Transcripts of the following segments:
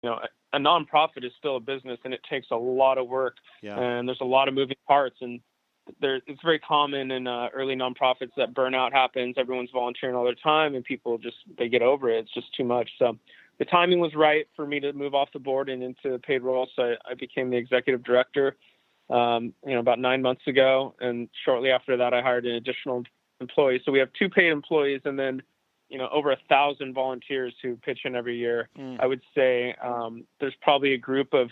a nonprofit is still a business, and it takes a lot of work, and there's a lot of moving parts. And it's very common in early nonprofits that burnout happens. Everyone's volunteering all their time, and people they get over it. It's just too much. So the timing was right for me to move off the board and into paid role. So I became the executive director, about 9 months ago. And shortly after that, I hired an additional employee. So we have 2 paid employees, and then, over 1,000 volunteers who pitch in every year. I would say there's probably a group of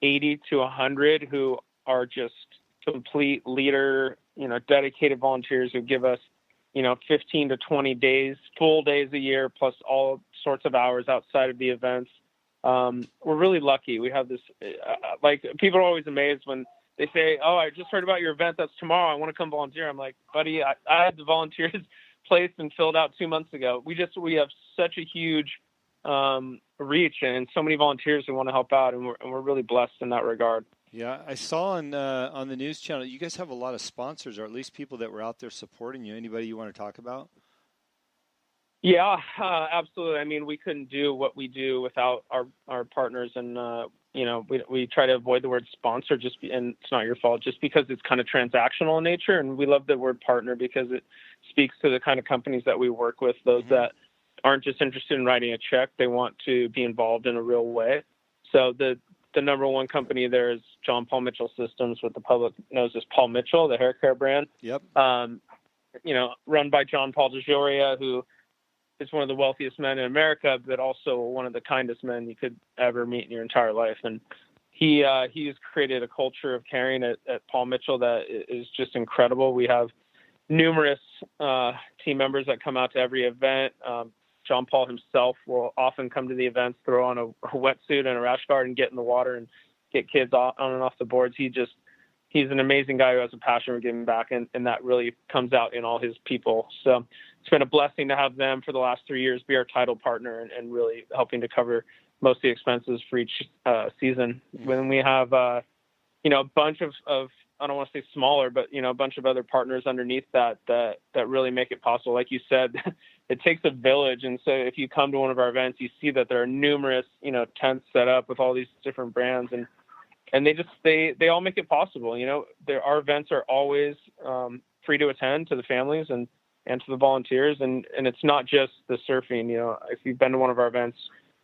80 to 100 who are just complete leader, dedicated volunteers who give us, 15 to 20 days, full days a year, plus all sorts of hours outside of the events. We're really lucky. We have this, people are always amazed when they say, "Oh, I just heard about your event. That's tomorrow. I want to come volunteer." I'm like, "Buddy, I had the volunteers placed and filled out 2 months ago." We have such a huge reach and so many volunteers who want to help out, and we're really blessed in that regard. Yeah, I saw on the news channel you guys have a lot of sponsors, or at least people that were out there supporting you. Anybody you want to talk about? Yeah, absolutely. I mean, we couldn't do what we do without our partners, and we try to avoid the word sponsor, and it's not your fault, just because it's kind of transactional in nature. And we love the word partner because it speaks to the kind of companies that we work with, those that aren't just interested in writing a check. They want to be involved in a real way. So the number one company there is John Paul Mitchell Systems, what the public knows as Paul Mitchell, the hair care brand. Yep. Run by John Paul DeGioia, who is one of the wealthiest men in America, but also one of the kindest men you could ever meet in your entire life. And he's created a culture of caring at Paul Mitchell that is just incredible. We have numerous team members that come out to every event. John Paul himself will often come to the events, throw on a wetsuit and a rash guard and get in the water and get kids on and off the boards. He's an amazing guy who has a passion for giving back, and that really comes out in all his people. So it's been a blessing to have them for the last 3 years be our title partner and really helping to cover most of the expenses for each season. When we have, a bunch of I don't want to say smaller, but, a bunch of other partners underneath that really make it possible. Like you said, it takes a village. And so if you come to one of our events, you see that there are numerous, tents set up with all these different brands, and they all make it possible. Our events are always free to attend to the families and to the volunteers. And it's not just the surfing. If you've been to one of our events,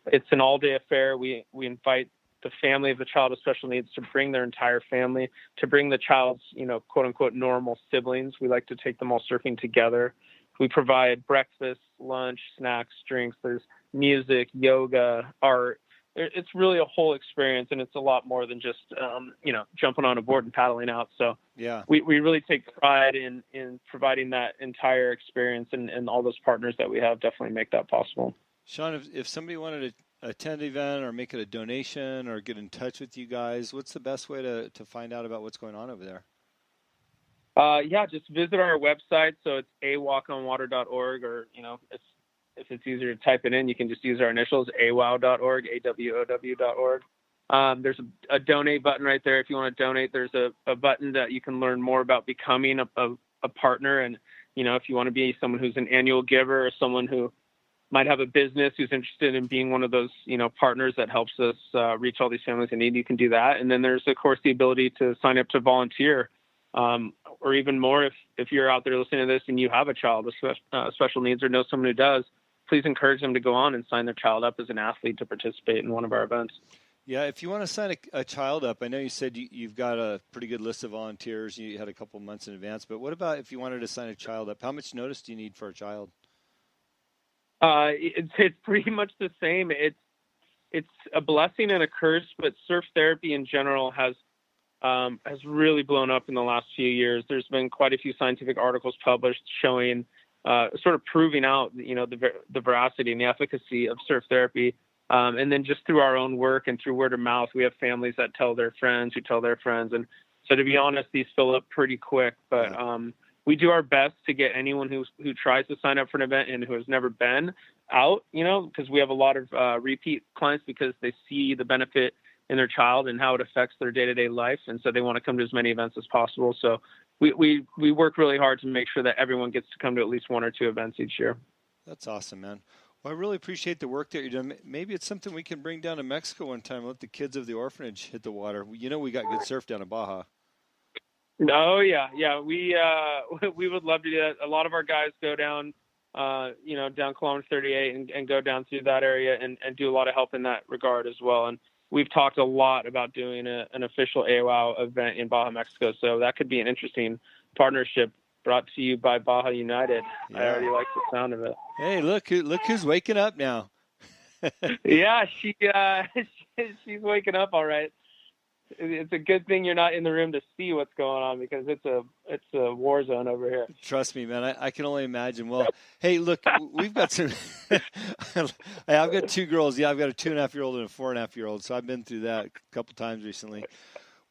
it's an all-day affair. We invite the family of the child with special needs to bring their entire family, to bring the child's, quote unquote, normal siblings. We like to take them all surfing together. We provide breakfast, lunch, snacks, drinks. There's music, yoga, art. It's really a whole experience, and it's a lot more than just, jumping on a board and paddling out. So yeah, we really take pride in providing that entire experience, and all those partners that we have definitely make that possible. Sean, if somebody wanted to attend an event or make it a donation or get in touch with you guys, what's the best way to find out about what's going on over there? Just visit our website. So it's awalkonwater.org, or, if it's easier to type it in, you can just use our initials, AWOW.org, AWOW.org. There's a donate button right there. If you want to donate, there's a button that you can learn more about becoming a partner. And, if you want to be someone who's an annual giver, or someone who might have a business who's interested in being one of those, partners that helps us reach all these families in need, you can do that. And then there's, of course, the ability to sign up to volunteer, or even more, if you're out there listening to this and you have a child with special needs or know someone who does, please encourage them to go on and sign their child up as an athlete to participate in one of our events. Yeah, if you want to sign a child up, I know you said you've got a pretty good list of volunteers. You had a couple months in advance, but what about if you wanted to sign a child up? How much notice do you need for a child? It's pretty much the same. It's a blessing and a curse, but surf therapy in general has really blown up in the last few years. There's been quite a few scientific articles published showing, sort of proving out, the veracity and the efficacy of surf therapy. And then just through our own work and through word of mouth, we have families that tell their friends who tell their friends. And so, to be honest, these fill up pretty quick, but, we do our best to get anyone who tries to sign up for an event and who has never been out, because we have a lot of repeat clients because they see the benefit in their child and how it affects their day-to-day life. And so they want to come to as many events as possible. So we work really hard to make sure that everyone gets to come to at least one or two events each year. That's awesome, man. Well, I really appreciate the work that you're doing. Maybe it's something we can bring down to Mexico one time. Let the kids of the orphanage hit the water. You know, we got good surf down in Baja. Oh yeah. We we would love to do that. A lot of our guys go down, down kilometer 38 and go down through that area and do a lot of help in that regard as well. And we've talked a lot about doing an official AWOW event in Baja, Mexico. So that could be an interesting partnership brought to you by Baja United. Yeah. I already like the sound of it. Hey, look who's waking up now. Yeah, she's waking up all right. It's a good thing you're not in the room to see what's going on, because it's a war zone over here. Trust me, man. I can only imagine. Well, hey, look, we've got some. I've got two girls. Yeah, I've got a 2.5-year-old and a 4.5-year-old. So I've been through that a couple times recently.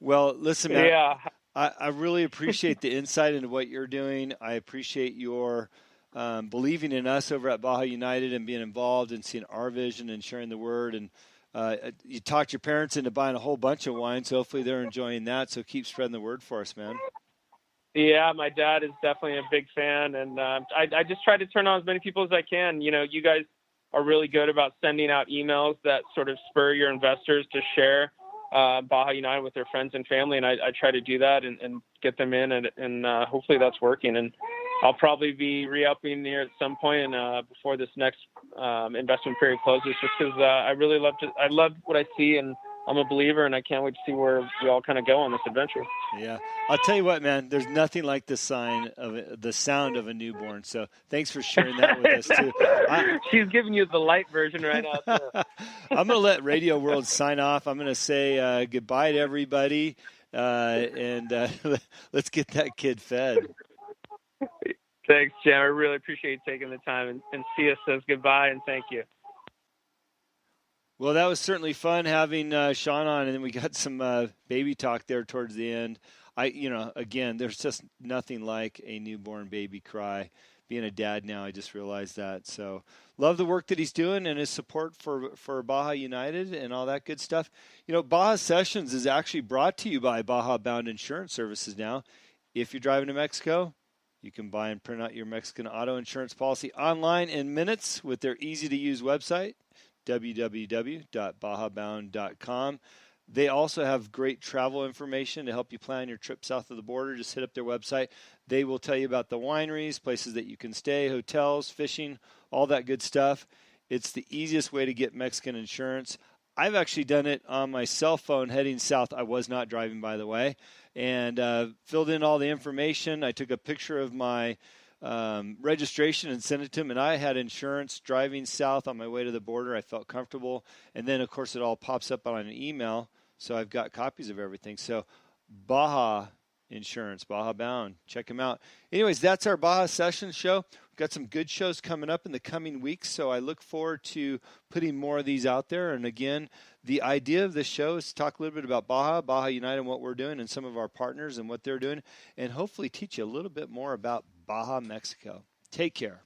Well, listen, man. Yeah. I really appreciate the insight into what you're doing. I appreciate your believing in us over at Baja United and being involved and seeing our vision and sharing the word. And you talked your parents into buying a whole bunch of wine, so hopefully they're enjoying that. So keep spreading the word for us, man. Yeah, my dad is definitely a big fan, and I just try to turn on as many people as I can. You know, you guys are really good about sending out emails that sort of spur your investors to share Baja United with their friends and family, and I try to do that and get them in, and hopefully that's working. And I'll probably be re-upping here at some point before this next investment period closes, just because I love what I see, and I'm a believer, and I can't wait to see where we all kind of go on this adventure. Yeah, I'll tell you what, man. There's nothing like the sound of a newborn. So thanks for sharing that with us too. She's giving you the light version right now. I'm going to let Radio World sign off. I'm going to say goodbye to everybody, and let's get that kid fed. Thanks, Jim. I really appreciate you taking the time, and Sia says goodbye and thank you. Well, that was certainly fun having Sean on, and then we got some baby talk there towards the end. Again, there's just nothing like a newborn baby cry. Being a dad now, I just realized that. So love the work that he's doing and his support for Baja United and all that good stuff. You know, Baja Sessions is actually brought to you by Baja Bound Insurance Services now. If you're driving to Mexico, you can buy and print out your Mexican auto insurance policy online in minutes with their easy-to-use website, www.bajabound.com. They also have great travel information to help you plan your trip south of the border. Just hit up their website. They will tell you about the wineries, places that you can stay, hotels, fishing, all that good stuff. It's the easiest way to get Mexican insurance. I've actually done it on my cell phone heading south. I was not driving, by the way, and filled in all the information. I took a picture of my registration and sent it to him, and I had insurance driving south on my way to the border. I felt comfortable, and then of course it all pops up on an email, so I've got copies of everything. So Baja Insurance, Baja Bound, check them out. Anyways, that's our Baja Sessions show. We've got some good shows coming up in the coming weeks, so I look forward to putting more of these out there. And again, the idea of this show is to talk a little bit about Baja United and what we're doing, and some of our partners and what they're doing, and hopefully teach you a little bit more about Baja, Mexico. Take care.